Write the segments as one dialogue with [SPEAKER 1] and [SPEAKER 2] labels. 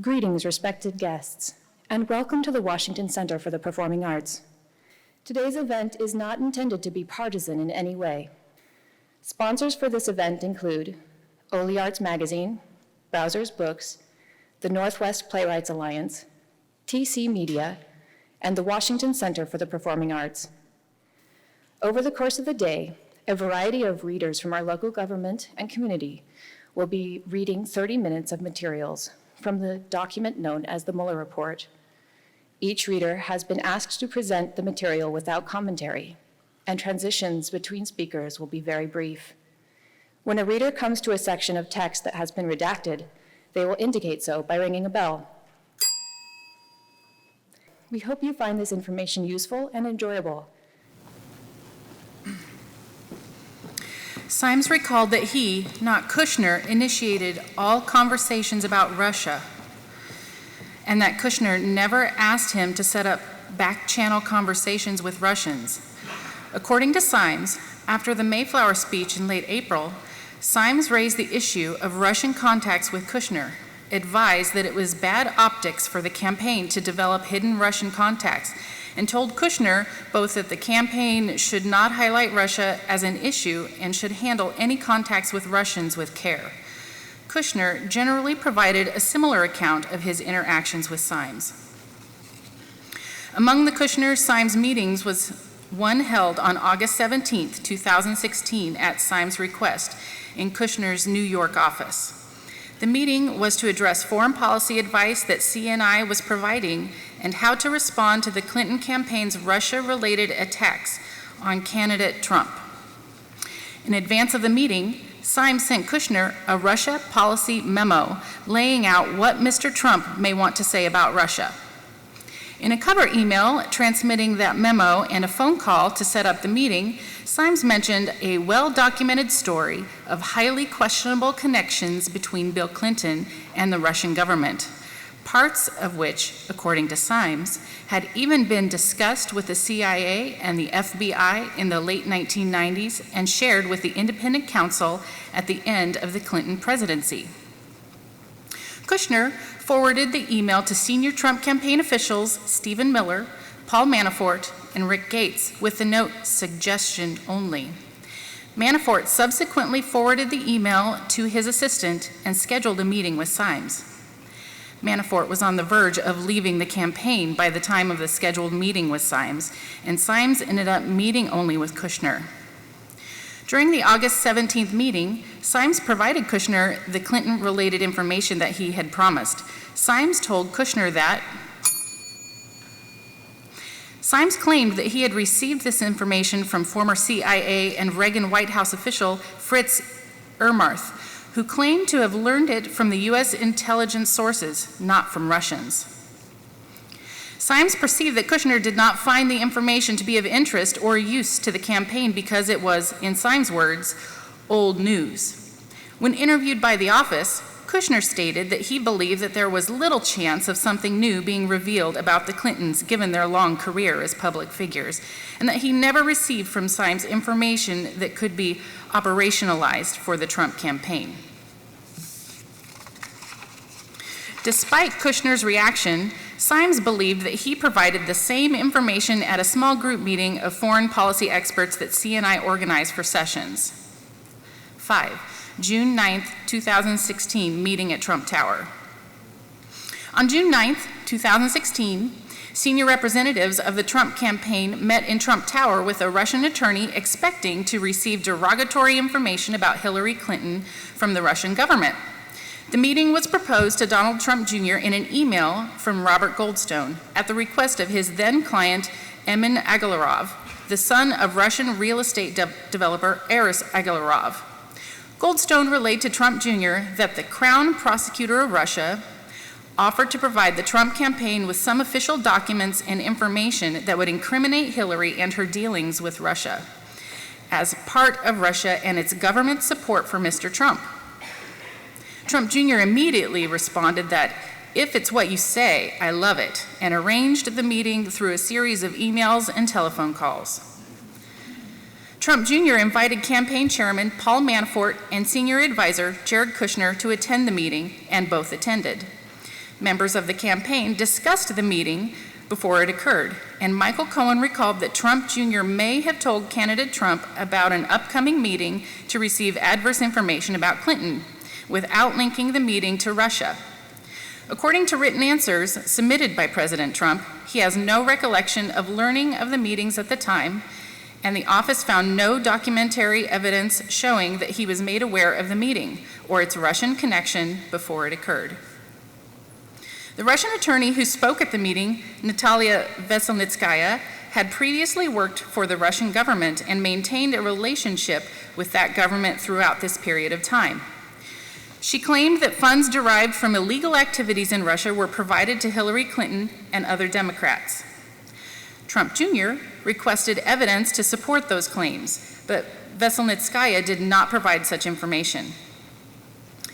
[SPEAKER 1] Greetings, respected guests, and welcome to the Washington Center for the Performing Arts. Today's event is not intended to be partisan in any way. Sponsors for this event include Oli Arts Magazine, Bowser's Books, the Northwest Playwrights Alliance, TC Media, and the Washington Center for the Performing Arts. Over the course of the day, a variety of readers from our local government and community will be reading 30 minutes of materials from the document known as the Mueller Report. Each reader has been asked to present the material without commentary, and transitions between speakers will be very brief. When a reader comes to a section of text that has been redacted, they will indicate so by ringing a bell. We hope you find this information useful and enjoyable.
[SPEAKER 2] Symes recalled that he, not Kushner, initiated all conversations about Russia, and that Kushner never asked him to set up back-channel conversations with Russians. According to Symes, after the Mayflower speech in late April, Symes raised the issue of Russian contacts with Kushner, advised that it was bad optics for the campaign to develop hidden Russian contacts, and told Kushner both that the campaign should not highlight Russia as an issue and should handle any contacts with Russians with care. Kushner generally provided a similar account of his interactions with Symes. Among the Kushner-Symes meetings was one held on August 17, 2016 at Symes' request in Kushner's New York office. The meeting was to address foreign policy advice that CNI was providing and how to respond to the Clinton campaign's Russia-related attacks on candidate Trump. In advance of the meeting, Symes sent Kushner a Russia policy memo laying out what Mr. Trump may want to say about Russia. In a cover email transmitting that memo and a phone call to set up the meeting, Symes mentioned a well-documented story of highly questionable connections between Bill Clinton and the Russian government, parts of which, according to Symes, had even been discussed with the CIA and the FBI in the late 1990s and shared with the independent counsel at the end of the Clinton presidency. Kushner forwarded the email to senior Trump campaign officials Stephen Miller, Paul Manafort, and Rick Gates with the note, "Suggestion only." Manafort subsequently forwarded the email to his assistant and scheduled a meeting with Symes. Manafort was on the verge of leaving the campaign by the time of the scheduled meeting with Symes, and Symes ended up meeting only with Kushner. During the August 17th meeting, Symes provided Kushner the Clinton-related information that he had promised. Symes told Kushner that Symes claimed that he had received this information from former CIA and Reagan White House official Fritz Ermarth, who claimed to have learned it from the U.S. intelligence sources, not from Russians. Symes perceived that Kushner did not find the information to be of interest or use to the campaign because it was, in Symes' words, old news. When interviewed by the office, Kushner stated that he believed that there was little chance of something new being revealed about the Clintons given their long career as public figures, and that he never received from Symes information that could be operationalized for the Trump campaign. Despite Kushner's reaction, Symes believed that he provided the same information at a small group meeting of foreign policy experts that CNI organized for Sessions. 5. June 9, 2016, meeting at Trump Tower. On June 9, 2016, senior representatives of the Trump campaign met in Trump Tower with a Russian attorney expecting to receive derogatory information about Hillary Clinton from the Russian government. The meeting was proposed to Donald Trump Jr. in an email from Robert Goldstone at the request of his then-client Emin Agalarov, the son of Russian real estate developer Aris Agalarov. Goldstone relayed to Trump Jr. that the Crown Prosecutor of Russia offered to provide the Trump campaign with some official documents and information that would incriminate Hillary and her dealings with Russia as part of Russia and its government support for Mr. Trump. Trump Jr. immediately responded that, "If it's what you say, I love it," and arranged the meeting through a series of emails and telephone calls. Trump Jr. invited campaign chairman Paul Manafort and senior advisor Jared Kushner to attend the meeting, and both attended. Members of the campaign discussed the meeting before it occurred, and Michael Cohen recalled that Trump Jr. may have told candidate Trump about an upcoming meeting to receive adverse information about Clinton, without linking the meeting to Russia. According to written answers submitted by President Trump, he has no recollection of learning of the meetings at the time, and the office found no documentary evidence showing that he was made aware of the meeting or its Russian connection before it occurred. The Russian attorney who spoke at the meeting, Natalia Veselnitskaya, had previously worked for the Russian government and maintained a relationship with that government throughout this period of time. She claimed that funds derived from illegal activities in Russia were provided to Hillary Clinton and other Democrats. Trump Jr. requested evidence to support those claims, but Veselnitskaya did not provide such information.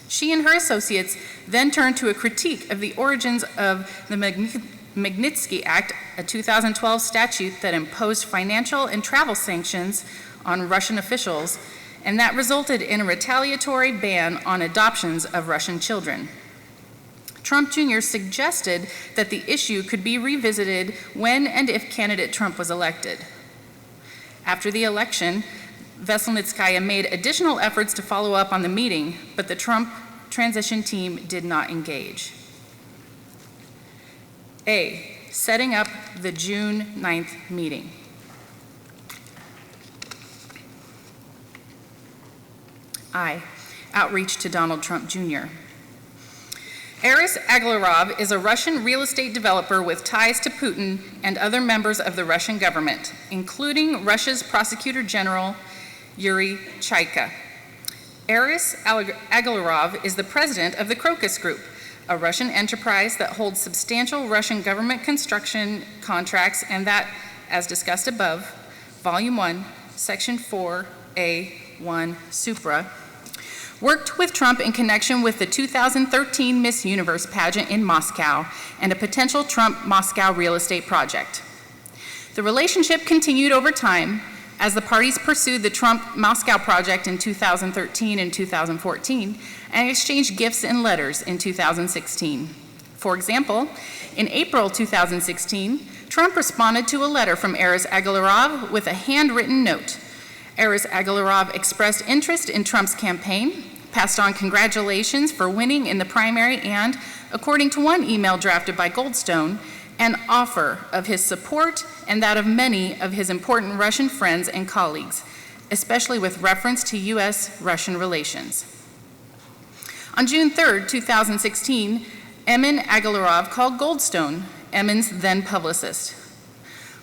[SPEAKER 2] She and her associates then turned to a critique of the origins of the Magnitsky Act, a 2012 statute that imposed financial and travel sanctions on Russian officials, and that resulted in a retaliatory ban on adoptions of Russian children. Trump Jr. suggested that the issue could be revisited when and if candidate Trump was elected. After the election, Veselnitskaya made additional efforts to follow up on the meeting, but the Trump transition team did not engage. A, setting up the June 9th meeting. I, outreach to Donald Trump Jr. Aris Agalarov is a Russian real estate developer with ties to Putin and other members of the Russian government, including Russia's Prosecutor General Yuri Chaika. Aris Agalarov is the president of the Crocus Group, a Russian enterprise that holds substantial Russian government construction contracts and that, as discussed above, Volume 1, Section 4A1 Supra, worked with Trump in connection with the 2013 Miss Universe pageant in Moscow and a potential Trump Moscow real estate project. The relationship continued over time as the parties pursued the Trump Moscow project in 2013 and 2014 and exchanged gifts and letters in 2016. For example, in April 2016, Trump responded to a letter from Aris Agalarov with a handwritten note. Aris Agalarov expressed interest in Trump's campaign, passed on congratulations for winning in the primary, and, according to one email drafted by Goldstone, an offer of his support and that of many of his important Russian friends and colleagues, especially with reference to U.S.-Russian relations. On June 3, 2016, Emin Agalarov called Goldstone, Emin's then publicist.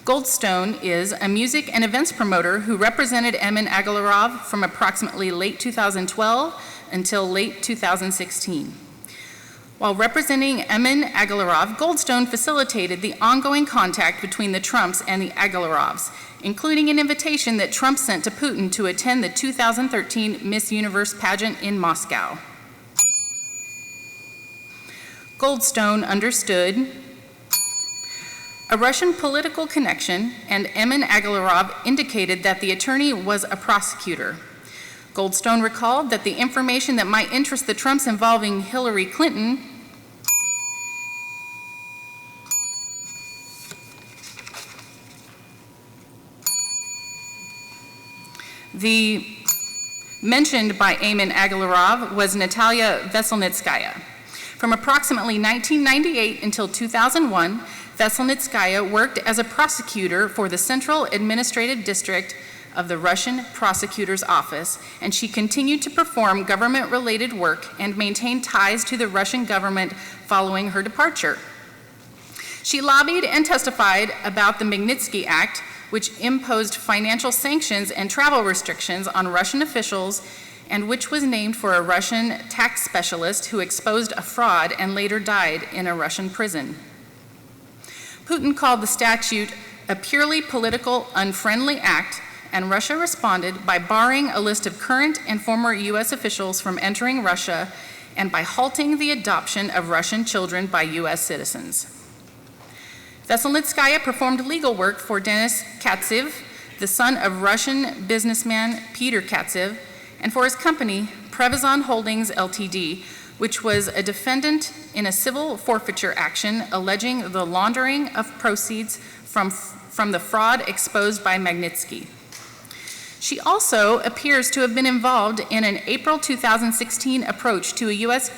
[SPEAKER 2] Goldstone is a music and events promoter who represented Emin Agalarov from approximately late 2012 until late 2016. While representing Emin Agalarov, Goldstone facilitated the ongoing contact between the Trumps and the Agalarovs, including an invitation that Trump sent to Putin to attend the 2013 Miss Universe pageant in Moscow. Goldstone understood a Russian political connection, and Emin Agalarov indicated that the attorney was a prosecutor. Goldstone recalled that the information that might interest the Trumps involving Hillary Clinton the mentioned by Emin Agalarov was Natalia Veselnitskaya. From approximately 1998 until 2001, Veselnitskaya worked as a prosecutor for the Central Administrative District of the Russian Prosecutor's Office, and she continued to perform government-related work and maintain ties to the Russian government following her departure. She lobbied and testified about the Magnitsky Act, which imposed financial sanctions and travel restrictions on Russian officials, and which was named for a Russian tax specialist who exposed a fraud and later died in a Russian prison. Putin called the statute a purely political, unfriendly act, and Russia responded by barring a list of current and former U.S. officials from entering Russia and by halting the adoption of Russian children by U.S. citizens. Veselnitskaya performed legal work for Denis Katsev, the son of Russian businessman Peter Katsev, and for his company, Prevazon Holdings Ltd., which was a defendant in a civil forfeiture action alleging the laundering of proceeds from the fraud exposed by Magnitsky. She also appears to have been involved in an April 2016 approach to a U.S.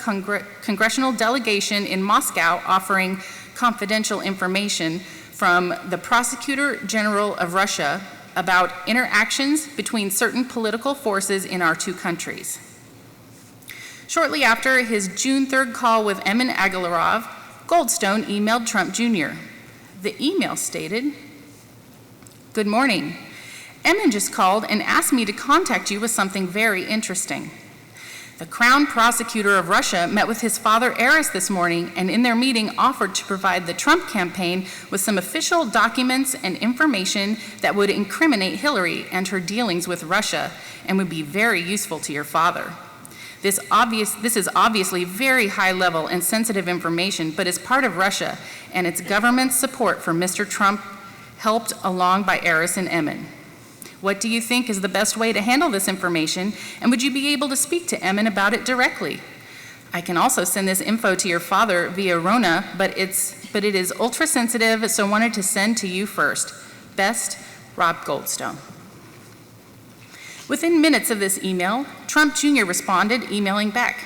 [SPEAKER 2] congressional delegation in Moscow offering confidential information from the Prosecutor General of Russia about interactions between certain political forces in our two countries. Shortly after his June 3rd call with Emin Agalarov, Goldstone emailed Trump Jr. The email stated, "Good morning. Emin just called and asked me to contact you with something very interesting. The Crown Prosecutor of Russia met with his father Aris this morning and in their meeting offered to provide the Trump campaign with some official documents and information that would incriminate Hillary and her dealings with Russia and would be very useful to your father. This is obviously very high level and sensitive information, but is part of Russia and its government's support for Mr. Trump, helped along by Aris and Emin. What do you think is the best way to handle this information, and would you be able to speak to Emin about it directly? I can also send this info to your father via Rona, but it is ultra sensitive, so wanted to send to you first. Best, Rob Goldstone." Within minutes of this email, Trump Jr. responded, emailing back,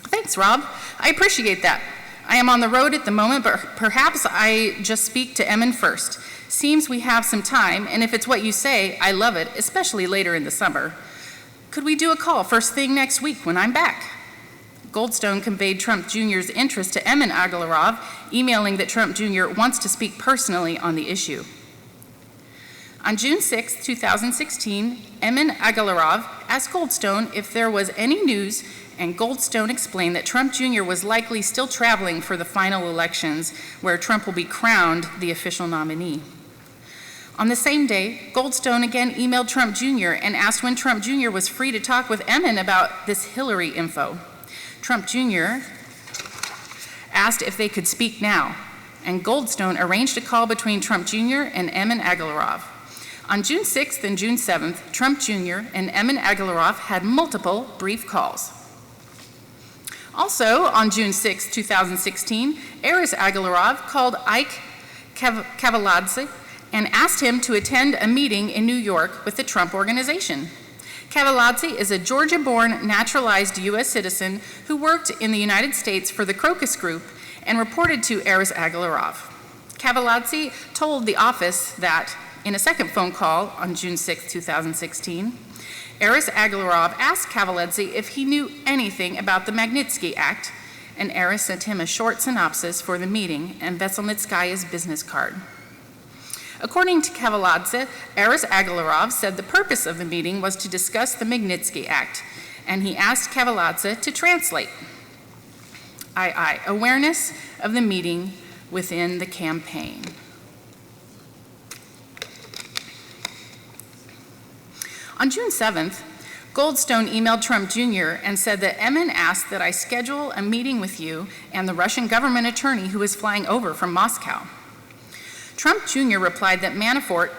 [SPEAKER 2] "Thanks, Rob. I appreciate that. I am on the road at the moment, but perhaps I just speak to Emin first. Seems we have some time, and if it's what you say, I love it, especially later in the summer. Could we do a call first thing next week when I'm back?" Goldstone conveyed Trump Jr.'s interest to Emin Agalarov, emailing that Trump Jr. wants to speak personally on the issue. On June 6, 2016, Emin Agalarov asked Goldstone if there was any news, and Goldstone explained that Trump Jr. was likely still traveling for the final elections, where Trump will be crowned the official nominee. On the same day, Goldstone again emailed Trump Jr. and asked when Trump Jr. was free to talk with Emin about this Hillary info. Trump Jr. asked if they could speak now, and Goldstone arranged a call between Trump Jr. and Emin Agalarov. On June 6th and June 7th, Trump Jr. and Emin Agalarov had multiple brief calls. Also, on June 6, 2016, Aris Agalarov called Ike Kavaladze and asked him to attend a meeting in New York with the Trump Organization. Kavaladze is a Georgia-born naturalized U.S. citizen who worked in the United States for the Crocus Group and reported to Aris Agalarov. Kavaladze told the office that, in a second phone call on June 6, 2016, Aris Agalarov asked Kavaladze if he knew anything about the Magnitsky Act, and Aris sent him a short synopsis for the meeting and Veselnitskaya's business card. According to Kavaladze, Aris Agalarov said the purpose of the meeting was to discuss the Magnitsky Act, and he asked Kavaladze to translate. Awareness of the meeting within the campaign. On June 7th, Goldstone emailed Trump Jr. and said that Emin asked that I schedule a meeting with you and the Russian government attorney who is flying over from Moscow. Trump Jr. replied that Manafort,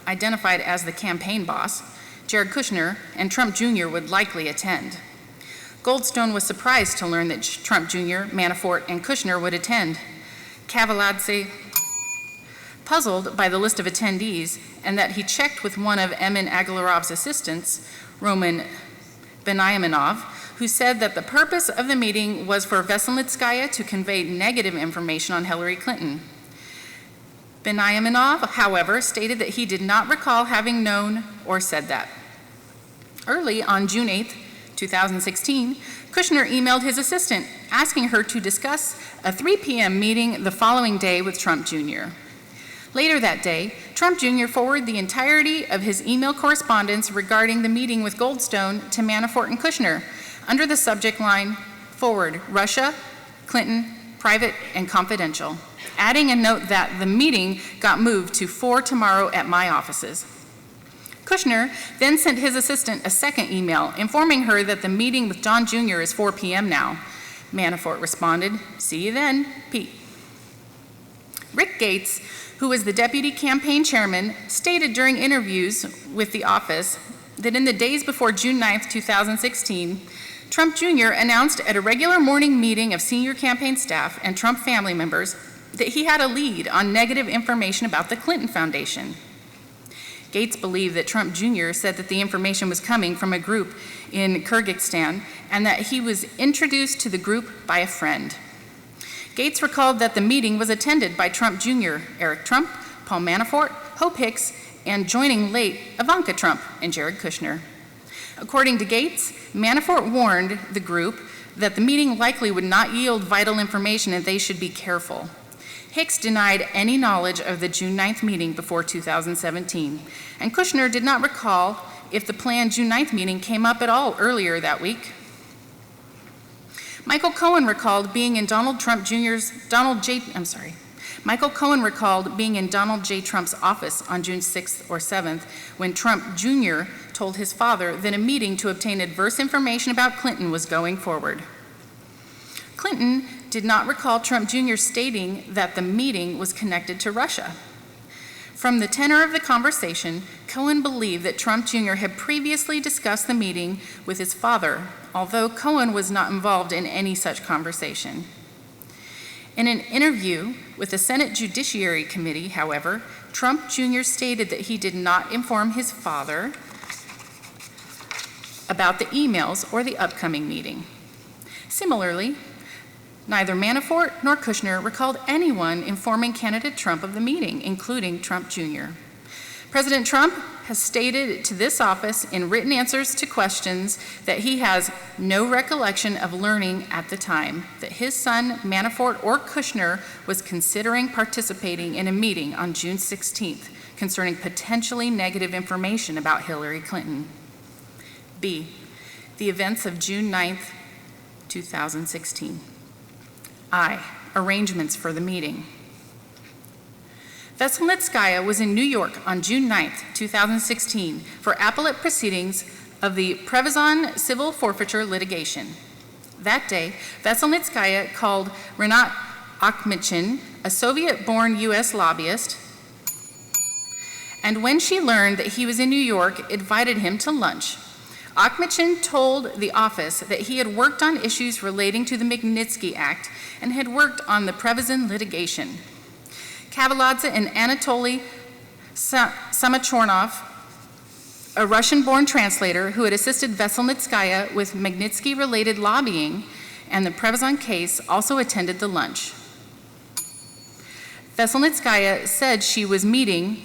[SPEAKER 2] identified as the campaign boss, Jared Kushner, and Trump Jr. would likely attend. Goldstone was surprised to learn that Trump Jr., Manafort, and Kushner would attend. Kavaladze, puzzled by the list of attendees, and that he checked with one of Emin Agalarov's assistants, Roman Benyaminov, who said that the purpose of the meeting was for Veselnitskaya to convey negative information on Hillary Clinton. Benyaminov, however, stated that he did not recall having known or said that. Early on June 8, 2016, Kushner emailed his assistant asking her to discuss a 3 p.m. meeting the following day with Trump Jr. Later that day, Trump Jr. forwarded the entirety of his email correspondence regarding the meeting with Goldstone to Manafort and Kushner under the subject line, "Forward, Russia, Clinton, private and confidential," adding a note that the meeting got moved to 4 tomorrow at my offices. Kushner then sent his assistant a second email informing her that the meeting with John Jr. is 4 p.m. now. Manafort responded, "See you then, Pete." Rick Gates, who was the deputy campaign chairman, stated during interviews with the office that in the days before June 9, 2016, Trump Jr. announced at a regular morning meeting of senior campaign staff and Trump family members that he had a lead on negative information about the Clinton Foundation. Gates believed that Trump Jr. said that the information was coming from a group in Kyrgyzstan and that he was introduced to the group by a friend. Gates recalled that the meeting was attended by Trump Jr., Eric Trump, Paul Manafort, Hope Hicks, and joining late Ivanka Trump and Jared Kushner. According to Gates, Manafort warned the group that the meeting likely would not yield vital information and they should be careful. Hicks denied any knowledge of the June 9th meeting before 2017, and Kushner did not recall if the planned June 9th meeting came up at all earlier that week. Michael Cohen recalled being in Donald J. Trump's office on June 6th or 7th when Trump Jr. told his father that a meeting to obtain adverse information about Clinton was going forward. Clinton did not recall Trump Jr. stating that the meeting was connected to Russia. From the tenor of the conversation, Cohen believed that Trump Jr. had previously discussed the meeting with his father, although Cohen was not involved in any such conversation. In an interview with the Senate Judiciary Committee, however, Trump Jr. stated that he did not inform his father about the emails or the upcoming meeting. Similarly, neither Manafort nor Kushner recalled anyone informing candidate Trump of the meeting, including Trump Jr. President Trump has stated to this office in written answers to questions that he has no recollection of learning at the time that his son, Manafort or Kushner, was considering participating in a meeting on June 16th concerning potentially negative information about Hillary Clinton. B, the events of June 9th, 2016. I, arrangements for the meeting. Veselnitskaya was in New York on June 9th, 2016 for appellate proceedings of the Prevezon civil forfeiture litigation. That day, Veselnitskaya called Renat Akhmedchin, a Soviet-born U.S. lobbyist, and when she learned that he was in New York, invited him to lunch. Akhmedchin told the office that he had worked on issues relating to the Magnitsky Act and had worked on the Prevezon litigation. Kavaladze and Anatoly Samachornov, a Russian-born translator who had assisted Veselnitskaya with Magnitsky-related lobbying and the Prevezon case, also attended the lunch. Veselnitskaya said she was meeting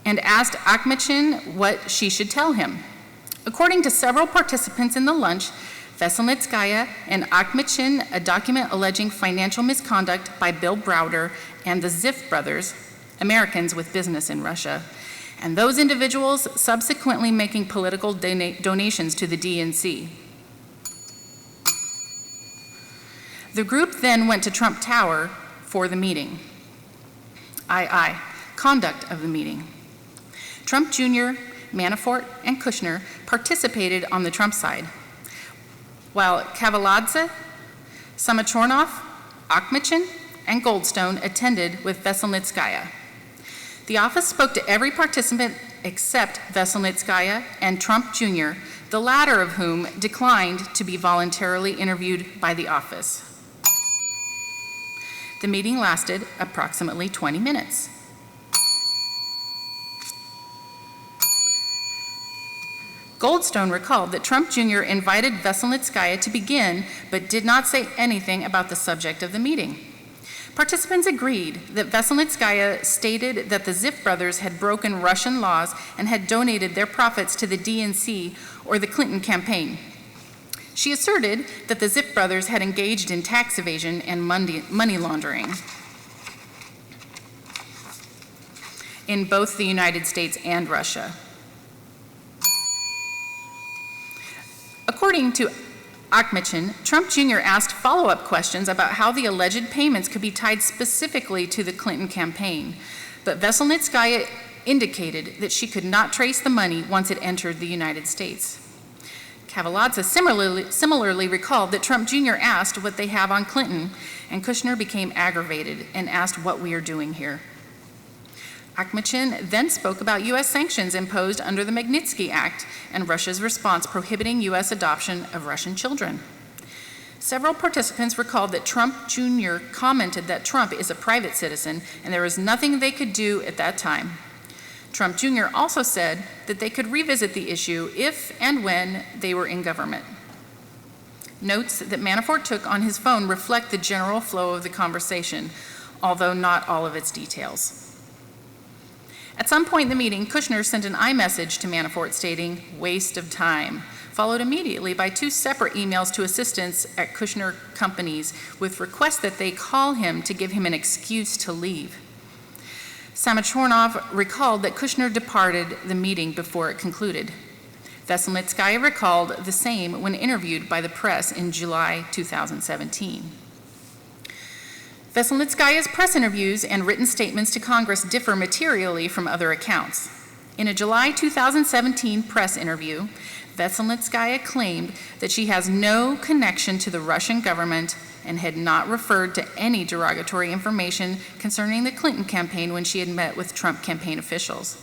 [SPEAKER 2] and asked Akhmedchin what she should tell him. According to several participants in the lunch, Veselnitskaya and Akhmedchin, a document alleging financial misconduct by Bill Browder and the Ziff brothers, Americans with business in Russia, and those individuals subsequently making political donations to the DNC. The group then went to Trump Tower for the meeting. II, conduct of the meeting. Trump Jr., Manafort, and Kushner participated on the Trump side, while Kavaladze, Samachornov, Akhmedchin, and Goldstone attended with Veselnitskaya. The office spoke to every participant except Veselnitskaya and Trump Jr., the latter of whom declined to be voluntarily interviewed by the office. The meeting lasted approximately 20 minutes. Goldstone recalled that Trump Jr. invited Veselnitskaya to begin, but did not say anything about the subject of the meeting. Participants agreed that Veselnitskaya stated that the Ziff brothers had broken Russian laws and had donated their profits to the DNC or the Clinton campaign. She asserted that the Ziff brothers had engaged in tax evasion and money laundering in both the United States and Russia. According to Akhmedchin, Trump Jr. asked follow-up questions about how the alleged payments could be tied specifically to the Clinton campaign, but Veselnitskaya indicated that she could not trace the money once it entered the United States. Kavaladze similarly recalled that Trump Jr. asked what they have on Clinton, and Kushner became aggravated and asked what we are doing here. Akhmechan then spoke about U.S. sanctions imposed under the Magnitsky Act and Russia's response prohibiting U.S. adoption of Russian children. Several participants recalled that Trump Jr. commented that Trump is a private citizen and there was nothing they could do at that time. Trump Jr. also said that they could revisit the issue if and when they were in government. Notes that Manafort took on his phone reflect the general flow of the conversation, although not all of its details. At some point in the meeting, Kushner sent an iMessage to Manafort stating, "waste of time," followed immediately by 2 separate emails to assistants at Kushner companies with requests that they call him to give him an excuse to leave. Samachornov recalled that Kushner departed the meeting before it concluded. Veselnitskaya recalled the same when interviewed by the press in July 2017. Veselnitskaya's press interviews and written statements to Congress differ materially from other accounts. In a July 2017 press interview, Veselnitskaya claimed that she has no connection to the Russian government and had not referred to any derogatory information concerning the Clinton campaign when she had met with Trump campaign officials.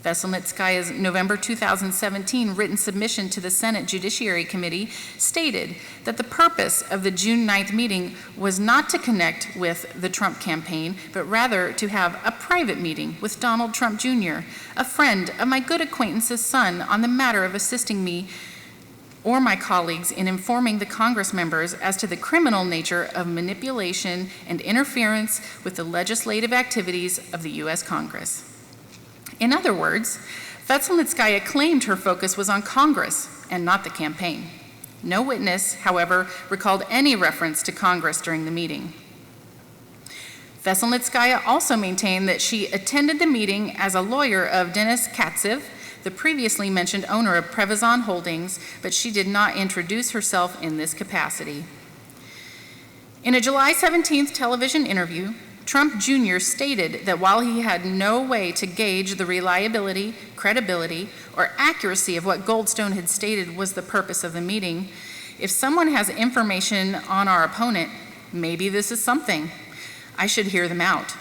[SPEAKER 2] Veselnitskaya's November 2017 written submission to the Senate Judiciary Committee stated that the purpose of the June 9th meeting was not to connect with the Trump campaign, but rather to have a private meeting with Donald Trump Jr., a friend of my good acquaintance's son, on the matter of assisting me or my colleagues in informing the Congress members as to the criminal nature of manipulation and interference with the legislative activities of the U.S. Congress. In other words, Veselnitskaya claimed her focus was on Congress and not the campaign. No witness, however, recalled any reference to Congress during the meeting. Veselnitskaya also maintained that she attended the meeting as a lawyer of Denis Katsev, the previously mentioned owner of Prevazon Holdings, but she did not introduce herself in this capacity. In a July 17th television interview, Trump Jr. stated that while he had no way to gauge the reliability, credibility, or accuracy of what Goldstone had stated was the purpose of the meeting, if someone has information on our opponent, maybe this is something. I should hear them out.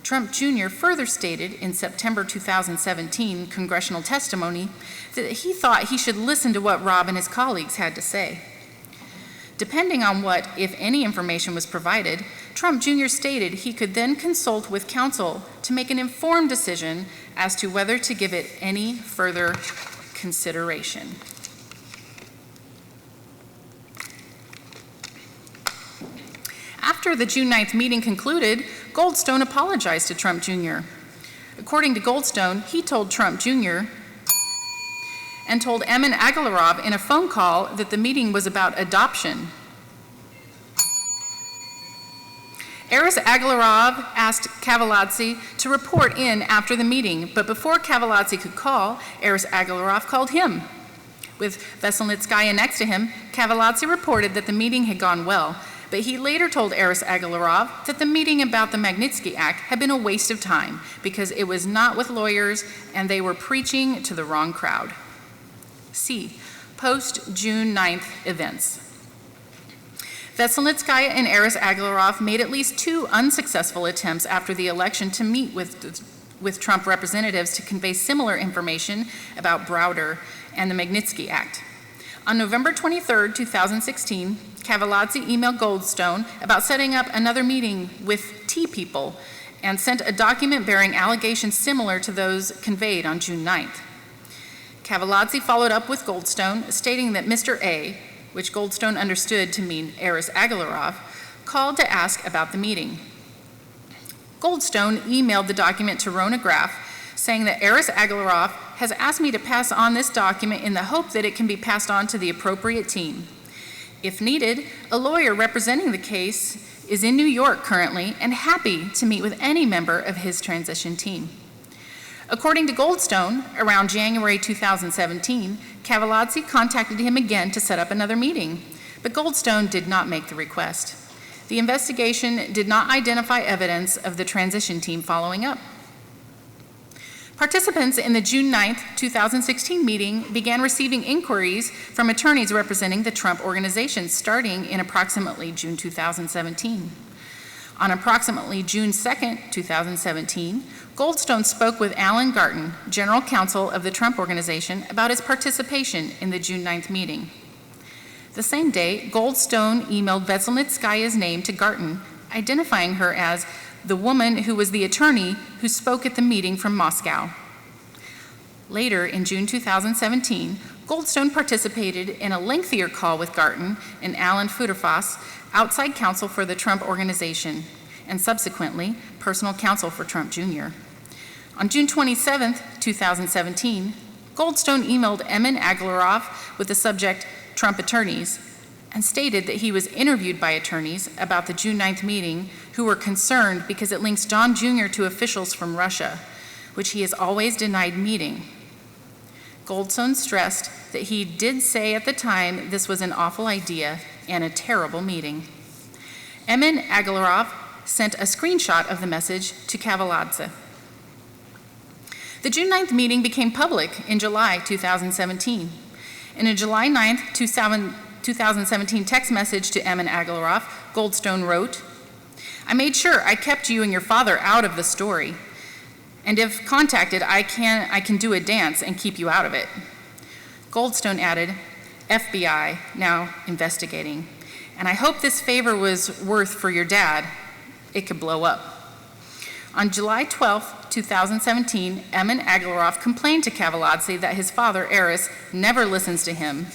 [SPEAKER 2] Trump Jr. further stated in September 2017 congressional testimony that he thought he should listen to what Rob and his colleagues had to say. Depending on what, if any, information was provided, Trump Jr. stated he could then consult with counsel to make an informed decision as to whether to give it any further consideration. After the June 9th meeting concluded, Goldstone apologized to Trump Jr. According to Goldstone, he told Trump Jr. and told Emin Agalarov in a phone call that the meeting was about adoption. Aris Agalarov asked Kavaladze to report in after the meeting, but before Kavaladze could call, Aris Agalarov called him. With Veselnitskaya next to him, Kavaladze reported that the meeting had gone well, but he later told Aris Agalarov that the meeting about the Magnitsky Act had been a waste of time because it was not with lawyers and they were preaching to the wrong crowd. C. Post-June 9th events. Veselnitskaya and Aris Agalarov made at least 2 unsuccessful attempts after the election to meet with Trump representatives to convey similar information about Browder and the Magnitsky Act. On November 23, 2016, Kavaladze emailed Goldstone about setting up another meeting with T people and sent a document bearing allegations similar to those conveyed on June 9th. Kavaladze followed up with Goldstone, stating that Mr. A, which Goldstone understood to mean Aris Agalarov, called to ask about the meeting. Goldstone emailed the document to Rona Graf, saying that Aris Agalarov has asked me to pass on this document in the hope that it can be passed on to the appropriate team. If needed, a lawyer representing the case is in New York currently and happy to meet with any member of his transition team. According to Goldstone, around January 2017, Kavaladze contacted him again to set up another meeting, but Goldstone did not make the request. The investigation did not identify evidence of the transition team following up. Participants in the June 9, 2016 meeting began receiving inquiries from attorneys representing the Trump organization starting in approximately June 2017. On approximately June 2, 2017, Goldstone spoke with Alan Garten, General Counsel of the Trump Organization, about his participation in the June 9th meeting. The same day, Goldstone emailed Veselnitskaya's name to Garten, identifying her as the woman who was the attorney who spoke at the meeting from Moscow. Later, in June 2017, Goldstone participated in a lengthier call with Garten and Alan Futerfas, outside counsel for the Trump Organization, and subsequently, personal counsel for Trump Jr. On June 27, 2017, Goldstone emailed Emin Agalarov with the subject, Trump attorneys, and stated that he was interviewed by attorneys about the June 9th meeting who were concerned because it links Don Jr. to officials from Russia, which he has always denied meeting. Goldstone stressed that he did say at the time this was an awful idea and a terrible meeting. Emin Agalarov sent a screenshot of the message to Kavaladze. The June 9th meeting became public in July 2017. In a July 9th, 2017 text message to Emin Agalarov, Goldstone wrote, "I made sure I kept you and your father out of the story. And if contacted, I can do a dance and keep you out of it." Goldstone added, "FBI, now investigating. And I hope this favor was worth for your dad. It could blow up." On July 12, 2017, Emin Agalarov complained to Kavaladze that his father, Aris, never listens to him,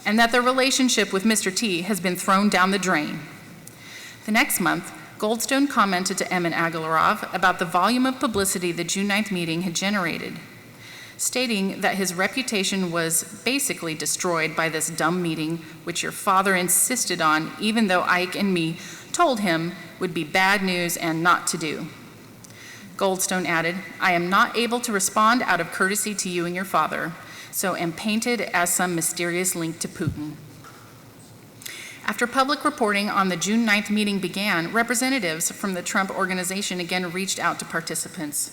[SPEAKER 2] and that their relationship with Mr. T has been thrown down the drain. The next month, Goldstone commented to Emin Agalarov about the volume of publicity the June 9th meeting had generated, stating that his reputation was basically destroyed by this dumb meeting, which your father insisted on, even though Ike and me told him would be bad news and not to do. Goldstone added, "I am not able to respond out of courtesy to you and your father, so am painted as some mysterious link to Putin." After public reporting on the June 9th meeting began, representatives from the Trump Organization again reached out to participants.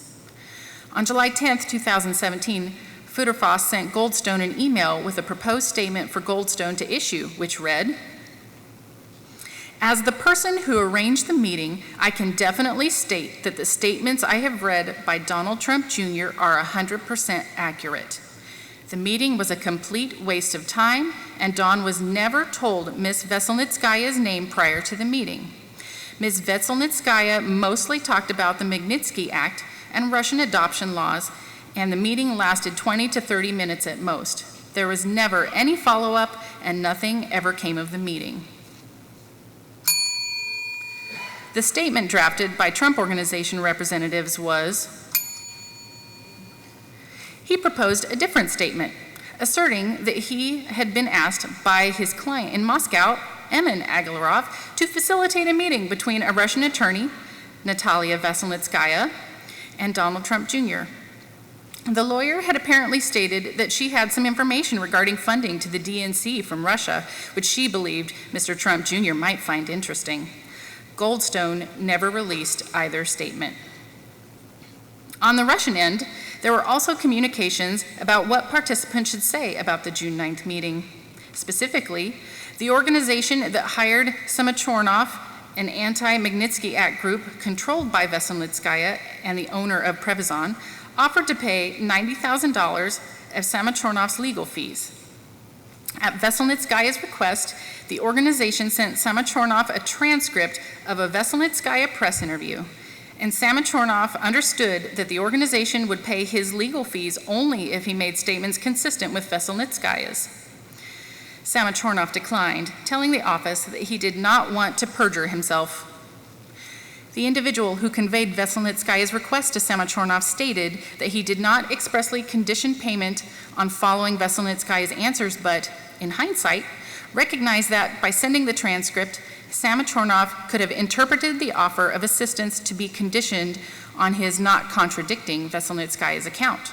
[SPEAKER 2] On July 10, 2017, Futerfas sent Goldstone an email with a proposed statement for Goldstone to issue, which read, "As the person who arranged the meeting, I can definitely state that the statements I have read by Donald Trump Jr. are 100% accurate. The meeting was a complete waste of time, and Don was never told Ms. Veselnitskaya's name prior to the meeting. Ms. Veselnitskaya mostly talked about the Magnitsky Act and Russian adoption laws, and the meeting lasted 20 to 30 minutes at most. There was never any follow-up, and nothing ever came of the meeting." The statement drafted by Trump Organization representatives was, he proposed a different statement, asserting that he had been asked by his client in Moscow, Emin Agalarov, to facilitate a meeting between a Russian attorney, Natalia Veselnitskaya, and Donald Trump Jr. The lawyer had apparently stated that she had some information regarding funding to the DNC from Russia, which she believed Mr. Trump Jr. might find interesting. Goldstone never released either statement. On the Russian end, there were also communications about what participants should say about the June 9th meeting. Specifically, the organization that hired Samachornov, an anti-Magnitsky Act group controlled by Veselnitskaya and the owner of Previzon, offered to pay $90,000 of Samachornov's legal fees. At Veselnitskaya's request, the organization sent Samachornov a transcript of a Veselnitskaya press interview, and Samachornov understood that the organization would pay his legal fees only if he made statements consistent with Veselnitskaya's. Samachornov declined, telling the office that he did not want to perjure himself. The individual who conveyed Veselnitskaya's request to Samachornov stated that he did not expressly condition payment on following Veselnitskaya's answers, but, in hindsight, recognized that by sending the transcript, Samachornov could have interpreted the offer of assistance to be conditioned on his not contradicting Veselnitskaya's account.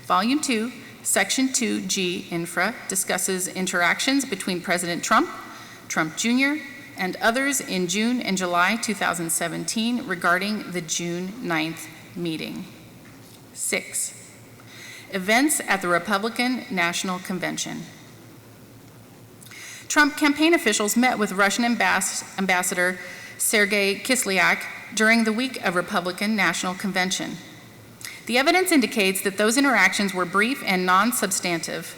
[SPEAKER 2] Volume 2, Section 2G Infra discusses interactions between President Trump, Trump Jr., and others in June and July 2017 regarding the June 9th meeting. 6. Events at the Republican National Convention. Trump campaign officials met with Russian Ambassador Sergei Kislyak during the week of Republican National Convention. The evidence indicates that those interactions were brief and non-substantive.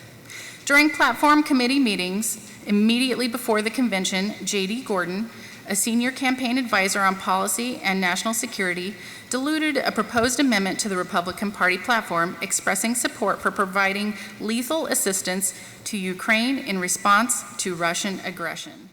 [SPEAKER 2] During platform committee meetings immediately before the convention, J.D. Gordon, a senior campaign advisor on policy and national security, diluted a proposed amendment to the Republican Party platform expressing support for providing lethal assistance to Ukraine in response to Russian aggression.